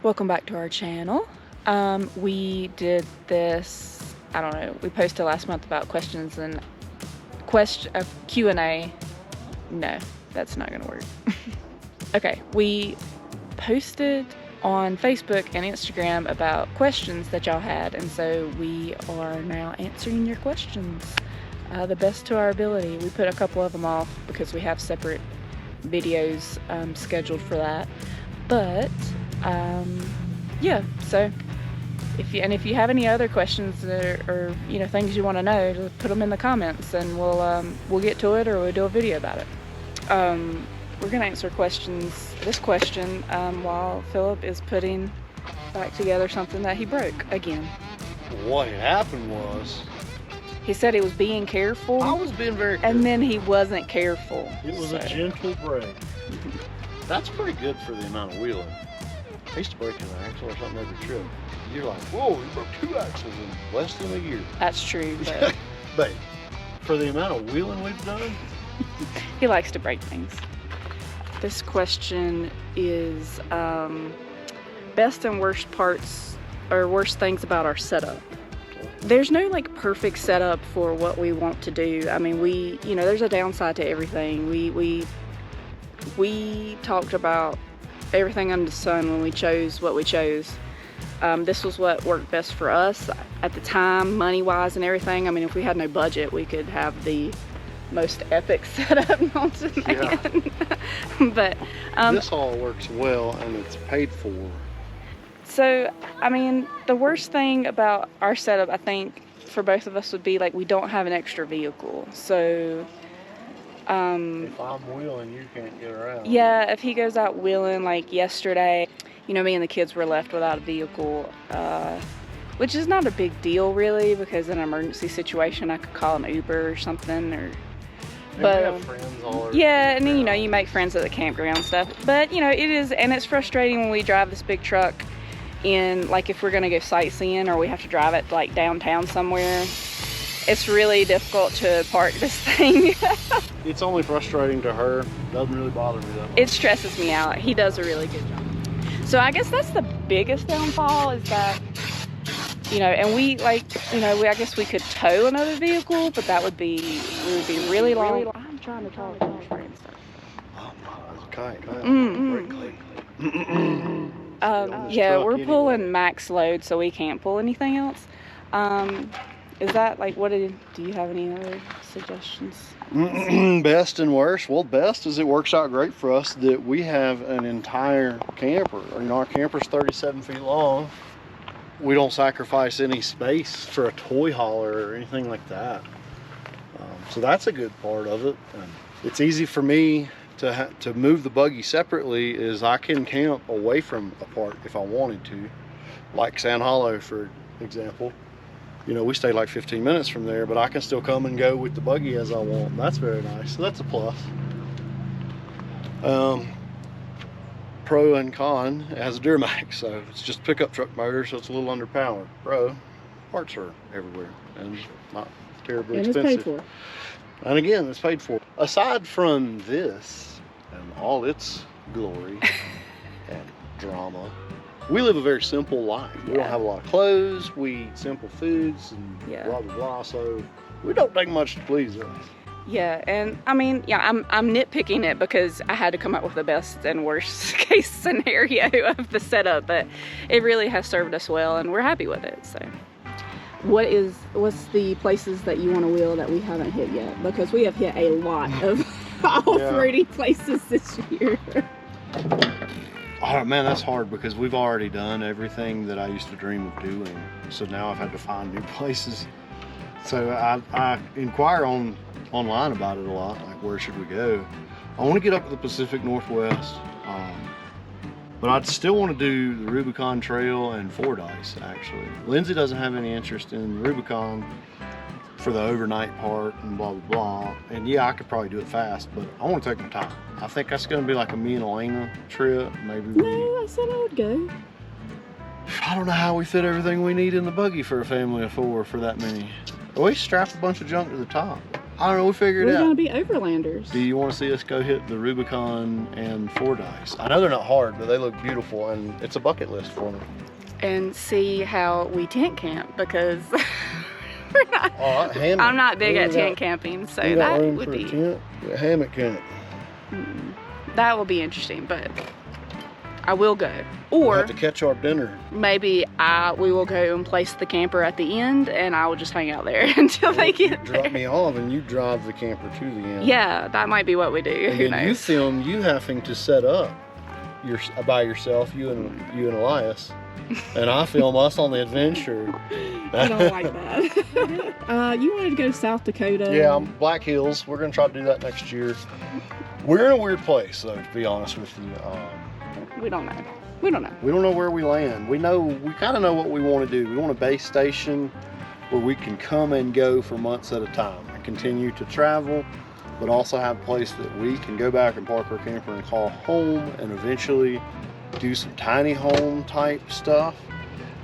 Welcome back to our channel. We did this, I don't know, we posted last month about questions and Q&A. No, that's not gonna work. Okay, we posted on Facebook and Instagram about questions that y'all had, and so we are now answering your questions the best to our ability. We put a couple of them off because we have separate videos scheduled for that, but yeah, so if you have any other questions or things you want to know, just put them in the comments and we'll get to it, or we'll do a video about it. We're gonna answer this question while Philip is putting back together something that he broke again. What happened was, he said he was being careful. I was being very careful. And then he wasn't careful. It was a gentle break. That's pretty good for the amount of wheeling. I used to break an axle or something every trip. You're like, whoa, you broke 2 axles in less than a year. That's true, but Babe, for the amount of wheeling we've done, he likes to break things. This question is best and worst parts or worst things about our setup. There's no like perfect setup for what we want to do. I mean, there's a downside to everything. We talked about everything under the sun when we chose what we chose. This was what worked best for us at the time, money-wise and everything. I mean, if we had no budget, we could have the most epic setup known to man. But this all works well and it's paid for. So, I mean, the worst thing about our setup, I think, for both of us would be like we don't have an extra vehicle. So if I'm wheeling, you can't get around. Yeah, if he goes out wheeling like yesterday, me and the kids were left without a vehicle, which is not a big deal really, because in an emergency situation I could call an Uber or something, But we have friends all over. Yeah, and then you make friends at the campground and stuff. But it's frustrating when we drive this big truck in, like if we're gonna go sightseeing or we have to drive it like downtown somewhere. It's really difficult to park this thing. It's only frustrating to her. Doesn't really bother me that much. It stresses me out. He does a really good job. So I guess that's the biggest downfall, is that, and I guess we could tow another vehicle, but we would be really long. I'm trying to talk to my friends. Oh, okay. Yeah, we're pulling max load, so we can't pull anything else. Is that like, do you have any other suggestions? Best and worst? Well, best is it works out great for us that we have an entire camper. Our camper's 37 feet long. We don't sacrifice any space for a toy hauler or anything like that. So that's a good part of it. It's easy for me to move the buggy separately, is I can camp away from a park if I wanted to, like Sand Hollow for example. We stay like 15 minutes from there, but I can still come and go with the buggy as I want. That's very nice. So that's a plus. Pro and con, it has a Duramax, so it's just pickup truck motor, so it's a little underpowered. Pro, parts are everywhere and not terribly expensive. And it's paid for. And again, it's paid for. Aside from this and all its glory and drama, we live a very simple life. We don't have a lot of clothes, we eat simple foods and blah, blah, blah. So we don't take much to please us. Yeah, and I mean, I'm nitpicking it because I had to come up with the best and worst case scenario of the setup, but it really has served us well and we're happy with it, so. What's the places that you want to wheel that we haven't hit yet? Because we have hit a lot of off-roady places this year. Oh man, that's hard because we've already done everything that I used to dream of doing. So now I've had to find new places. So I inquire online about it a lot, like where should we go? I want to get up to the Pacific Northwest, but I'd still want to do the Rubicon Trail and Fordyce actually. Lindsay doesn't have any interest in the Rubicon for the overnight part and blah, blah, blah. And yeah, I could probably do it fast, but I want to take my time. I think that's going to be like a me and Elena trip. Maybe No, I said I would go. I don't know how we fit everything we need in the buggy for a family of 4 for that many. We strap a bunch of junk to the top. I don't know, we figured We're it gonna out. be overlanders. Do you want to see us go hit the Rubicon and Fordyce? I know they're not hard, but they look beautiful, and it's a bucket list for me. And see how we tent camp, because we're not. All right, hammock. I'm not big We at got- tent camping, so we got that room would for a be tent. A hammock camp. that will be interesting. But I will go, We'll or have to catch our dinner. maybe we will go and place the camper at the end, and I will just hang out there until they You get drop there. me off, and you drive the camper to the end. Yeah, that might be what we do. And Who then you knows? film you having to set up by yourself, you and Elias, and I film us on the adventure. I don't like that. You wanted to go to South Dakota. Yeah, Black Hills. We're gonna try to do that next year. We're in a weird place, though, to be honest with you. We don't know. We don't know. We don't know where we land. We kind of know what we want to do. We want a base station where we can come and go for months at a time and continue to travel, but also have a place that we can go back and park our camper and call home, and eventually do some tiny home type stuff.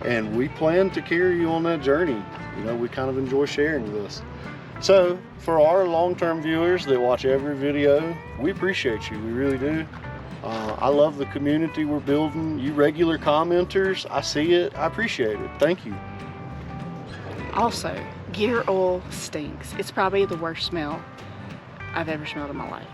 And we plan to carry you on that journey. You know, we kind of enjoy sharing this. So for our long-term viewers that watch every video, we appreciate you. We really do. I love the community we're building. You regular commenters, I see it. I appreciate it. Thank you. Also, gear oil stinks. It's probably the worst smell I've ever smelled in my life.